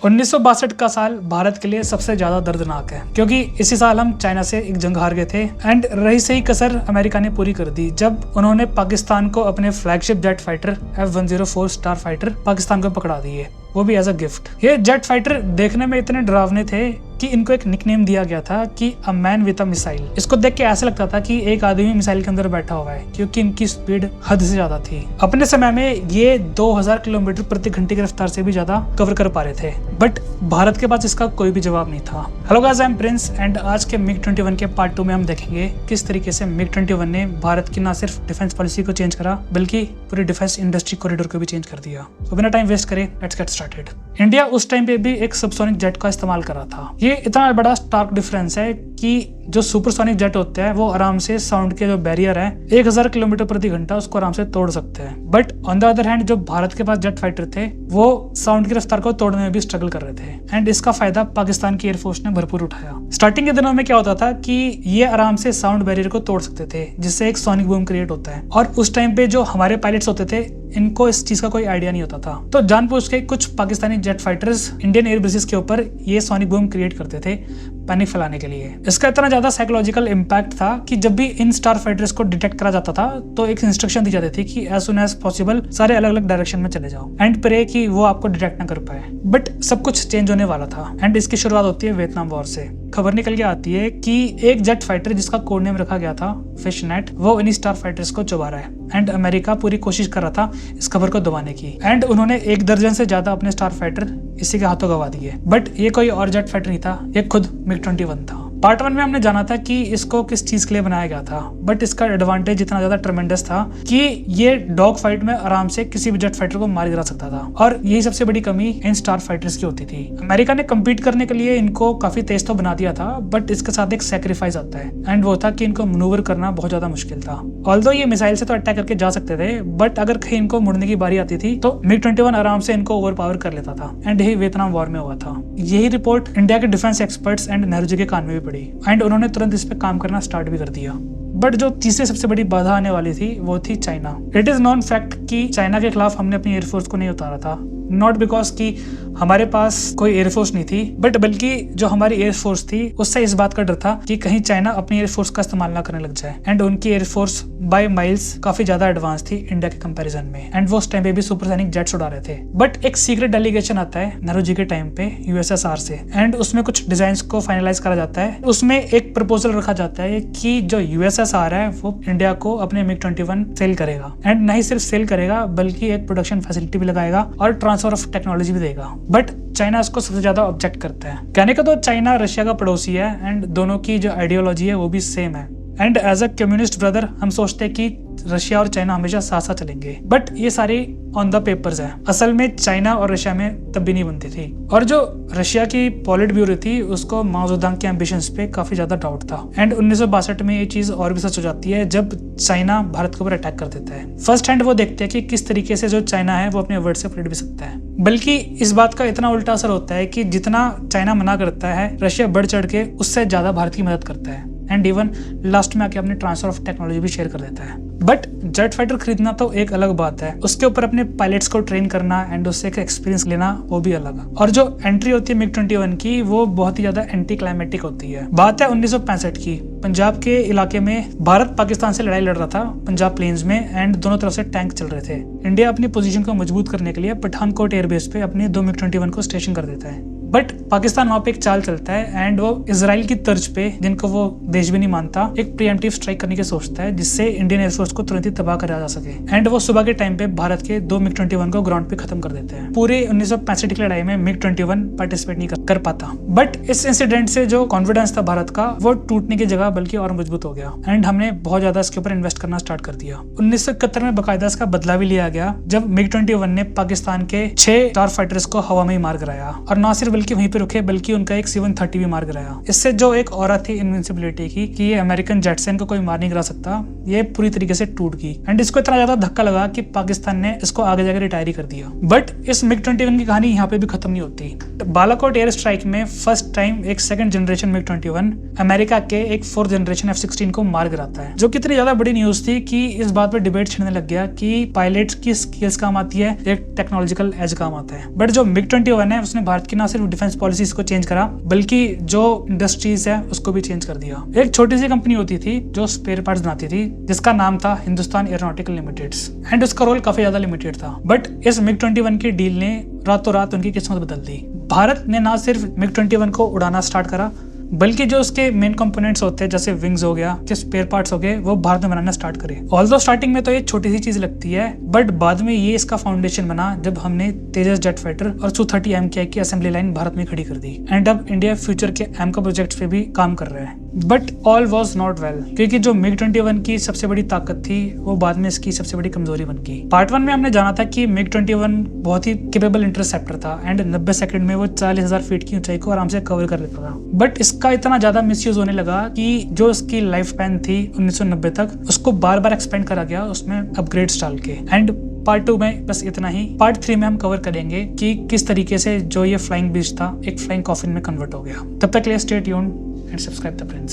1962 का साल भारत के लिए सबसे ज्यादा दर्दनाक है क्योंकि इसी साल हम चाइना से एक जंग हार गए थे एंड रही सही कसर अमेरिका ने पूरी कर दी जब उन्होंने पाकिस्तान को अपने flagship jet fighter F-104 star fighter Pakistan को पकड़ा दिए, वो भी एज अ गिफ्ट। ये जेट फाइटर देखने में इतने डरावने थे कि इनको एक निकनेम दिया गया था कि a man with a missile. इसको देख के ऐसा लगता था कि एक आदमी मिसाइल के अंदर बैठा हुआ है क्योंकि इनकी स्पीड हद से ज्यादा थी। अपने समय में ये 2000 किलोमीटर प्रति घंटे की रफ्तार से भी ज्यादा कवर कर पा रहे थे, बट भारत के पास इसका कोई भी जवाब नहीं था। Hello guys, I am Prince and आज के MiG-21 के पार्ट 2 में हम देखेंगे किस तरीके से MiG-21 ने भारत की न सिर्फ डिफेंस पॉलिसी को चेंज करा बल्कि पूरी डिफेंस इंडस्ट्री कॉरिडोर को भी चेंज कर दिया। तो बिना टाइम वेस्ट करे लेट्स गेट स्टार्टेड। इंडिया उस टाइम पे भी एक सबसोनिक जेट का इस्तेमाल कर रहा था। ये इतना बड़ा स्टार्क डिफरेंस है कि जो सुपरसोनिक जेट होते हैं वो आराम से साउंड के जो बैरियर है 1000 किलोमीटर प्रति घंटा उसको आराम से तोड़ सकते हैं, but on the other hand जो भारत के पास जेट फाइटर थे वो साउंड की रफ्तार को तोड़ने में भी स्ट्रगल कर रहे थे एंड इसका फायदा पाकिस्तान की एयरफोर्स ने भरपूर उठाया। स्टार्टिंग के दिनों में क्या होता था कि ये आराम से साउंड बैरियर को तोड़ सकते थे जिससे एक सोनिक बूम क्रिएट होता है, और उस टाइम पे जो हमारे पायलट्स होते थे इनको इस चीज का कोई आइडिया नहीं होता था, तो जानबूझ के कुछ Pakistani jet fighters Indian air bases के ऊपर ये सोनिक बूम क्रिएट करते थे पैनिक फैलाने के लिए। इसका इतना ज्यादा साइकोलॉजिकल इम्पैक्ट था कि जब भी इन स्टार फाइटर्स को डिटेक्ट करा जाता था तो एक इंस्ट्रक्शन दी जाती थी कि एज सुन एज पॉसिबल सारे अलग अलग डायरेक्शन में चले जाओ एंड प्रे कि वो आपको डिटेक्ट ना कर पाए। बट सब कुछ चेंज होने वाला था एंड इसकी शुरुआत होती है वियतनाम वॉर से। खबर निकल के आती है कि एक जेट फाइटर जिसका कोड नेम रखा गया था फिशनेट, वो इन स्टार फाइटर्स को चुबा रहा है एंड अमेरिका पूरी कोशिश कर रहा था इस खबर को दबाने की एंड उन्होंने 1 दर्जन से ज्यादा अपने स्टार फाइटर इसी के हाथों गवा दिए। बट ये कोई और जेट फाइटर नहीं था, ये खुद MiG-21 था। पार्ट 1 में हमने जाना था कि इसको किस चीज के लिए बनाया गया था, बट इसका एडवांटेज इतना ज्यादा ट्रेमेंडस था कि ये डॉग फाइट में आराम से किसी भी जेट फाइटर को मार गिरा सकता था, और यही सबसे बड़ी कमी इन स्टार फाइटर्स की होती थी। अमेरिका ने कम्पीट करने के लिए इनको काफी तेज तो बना दिया था, बट इसके साथ एक सैक्रिफाइस आता है एंड वो था कि इनको मनूवर करना बहुत ज्यादा मुश्किल था। ऑल्दो ये मिसाइल से तो अटैक करके जा सकते थे, बट अगर कहीं इनको मुड़ने की बारी आती थी तो MiG-21 आराम से इनको ओवर पावर कर लेता था एंड यही वियतनाम वॉर में हुआ था। यही रिपोर्ट इंडिया के defence experts and Nehru ji के कान में भी पड़ी एंड उन्होंने तुरंत इस पे काम करना स्टार्ट भी कर दिया। बट जो तीसरी सबसे बड़ी बाधा आने वाली थी वो थी China. It is non fact कि चाइना के खिलाफ हमने अपनी एयरफोर्स को नहीं उतारा था, नॉट बिकॉज कि हमारे पास कोई एयरफोर्स नहीं थी, बट बल्कि जो हमारी एयरफोर्स थी उससे इस बात का डर था कि कहीं चाइना अपनी एयरफोर्स का इस्तेमाल ना करने लग जाए एंड उनकी एयरफोर्स बाय माइल्स काफी ज्यादा एडवांस थी इंडिया के कंपैरिजन में एंड वो उस टाइम पे भी सुपरसोनिक जेट्स उड़ा रहे थे। बट एक सीक्रेट डेलीगेशन आता है नेहरू जी के टाइम पे USSR से एंड उसमें कुछ डिजाइंस को फाइनलाइज करा जाता है। उसमें एक प्रपोजल रखा जाता है कि जो USSR है वो इंडिया को अपने MiG-21 सेल करेगा एंड नहीं सिर्फ सेल करेगा बल्कि एक प्रोडक्शन फैसिलिटी भी लगाएगा और ट्रांसफर ऑफ टेक्नोलॉजी भी देगा। बट चाइना इसको सबसे ज्यादा ऑब्जेक्ट करता है। कहने का तो चाइना रशिया का पड़ोसी है एंड दोनों की जो आइडियोलॉजी है वो भी सेम है and as a communist brother हम सोचते हैं कि रशिया और चाइना हमेशा साथ साथ चलेंगे, बट ये सारी ऑन द पेपर्स है। असल में चाइना और रशिया में तब भी नहीं बनती थी, और जो रशिया की पॉलिट ब्यूरो थी उसको माओ जेडुंग के एम्बिशंस पे काफी ज्यादा डाउट था एंड 1962 में ये चीज और भी सच हो जाती है जब चाइना भारत के ऊपर अटैक कर देता है। फर्स्ट हैंड वो देखते हैं कि किस तरीके से जो चाइना है वो अपने वर्ड से पलट भी सकता है, बल्कि इस बात का इतना उल्टा असर होता है कि जितना चाइना मना करता है रशिया बढ़ चढ़ के उससे ज्यादा भारत की मदद करता है एंड इवन लास्ट में आके अपने ट्रांसफर ऑफ टेक्नोलॉजी भी शेयर कर देता है। बट जेट फाइटर खरीदना तो एक अलग बात है, उसके ऊपर अपने पायलट्स को ट्रेन करना एंड उससे एक एक्सपीरियंस लेना वो भी अलग है। और जो एंट्री होती है MiG-21 की वो बहुत ही ज्यादा एंटी क्लाइमेटिक होती है। बात है 1965 की। पंजाब के इलाके में भारत पाकिस्तान से लड़ाई लड़ रहा था पंजाब प्लेन्स में एंड दोनों तरफ से टैंक चल रहे थे। इंडिया अपनी पोजीशन को मजबूत करने के लिए पठानकोट एयरबेस पे अपने 2 MiG-21 को स्टेशन कर देता है, बट पाकिस्तान वहां पे एक चाल चलता है एंड वो इजराइल की तर्ज पे, जिनको वो देश भी नहीं मानता, एक प्रीएम्प्टिव स्ट्राइक करने की सोचता है जिससे इंडियन एयरफोर्स को तुरंत ही तबाह करा जा सके एंड वो सुबह के टाइम पे भारत के 2 MiG-21 को ग्राउंड पे खत्म कर देते हैं। पूरे 1965 की लड़ाई में MiG-21 पार्टिसिपेट नहीं कर पाता, बट इस इंसिडेंट से जो कॉन्फिडेंस था भारत का वो टूटने की जगह बल्कि और मजबूत हो गया एंड हमने बहुत ज्यादा इसके ऊपर इन्वेस्ट करना स्टार्ट कर दिया। 1971 में बाकायदा इसका बदला भी लिया गया जब MiG-21 ने पाकिस्तान के 6 स्टार फाइटर्स को हवा में ही मार गिराया, और न सिर्फ बल्कि वहीं पे रुके बल्कि उनका एक C-130 भी मार गिराया। इससे जो एक ऑरा थी इनविंसिबिलिटी की कि ये अमेरिकन जेट से इनको कोई मार नहीं गिरा सकता, ये पूरी तरीके से टूट गई। एंड इसको इतना ज्यादा धक्का लगा कि पाकिस्तान ने इसको आगे जाकर रिटायर ही कर दिया। बट इस MiG-21 की कहानी यहाँ पे भी खत्म नहीं होती। बालाकोट एयर स्ट्राइक में फर्स्ट टाइम एक सेकंड जनरेशन MiG-21 अमेरिका के एक 4th जनरेशन F-16 को मार गिराता है, जो कितनी ज्यादा बड़ी न्यूज थी कि इस बात पे डिबेट छिड़ने लग गया कि पायलट की स्किल्स काम आती है, एक टेक्नोलॉजिकल एज काम आता है। बट जो MiG-21 है उसने भारत की ना सिर्फ डिफेंस पॉलिसीज को चेंज करा बल्कि जो इंडस्ट्रीज है उसको भी चेंज कर दिया। एक छोटी सी कंपनी होती थी जो स्पेयर पार्ट्स बनाती थी जिसका नाम था हिंदुस्तान एरोनॉटिकल लिमिटेड, एंड उसका रोल काफी ज्यादा लिमिटेड था। बट इस MiG-21 की डील ने रातों रात उनकी किस्मत बदल दी। भारत ने ना सिर्फ MiG-21 को उड़ाना स्टार्ट करा बल्कि जो उसके मेन कंपोनेंट्स होते हैं जैसे विंग्स हो गया, जो स्पेयर पार्ट्स हो गए, वो भारत में बनाना स्टार्ट करे। ऑल्दो स्टार्टिंग में तो ये छोटी सी चीज लगती है बट बाद में ये इसका फाउंडेशन बना जब हमने तेजस जेट फाइटर और Su-30 MKI की असेंबली लाइन भारत में खड़ी कर दी। एंड अब इंडिया फ्यूचर के AMCA प्रोजेक्ट्स पे भी काम कर रहा है। But all was not well, क्योंकि जो MiG-21 की सबसे बड़ी ताकत थी वो बाद में इसकी सबसे बड़ी कमजोरी बन गई। पार्ट 1 में हमने जाना था कि MiG-21 बहुत ही केपेबल इंटरसेप्टर था एंड 90 सेकंड में वो 40,000 फीट की ऊंचाई को आराम से कवर कर लेता था। बट इसका इतना ज्यादा मिसयूज होने लगा कि जो इसकी लाइफ स्पैन थी 1990 तक उसको बार बार एक्सपेंड करा गया उसमें अपग्रेड्स डाल के। एंड पार्ट 2 में बस इतना ही। पार्ट 3 में हम कवर करेंगे कि किस तरीके से जो ये फ्लाइंग बीस्ट था एक फ्लाइंग कॉफिन में कन्वर्ट हो गया। तब तक के लिए stay tuned and subscribe the Prince.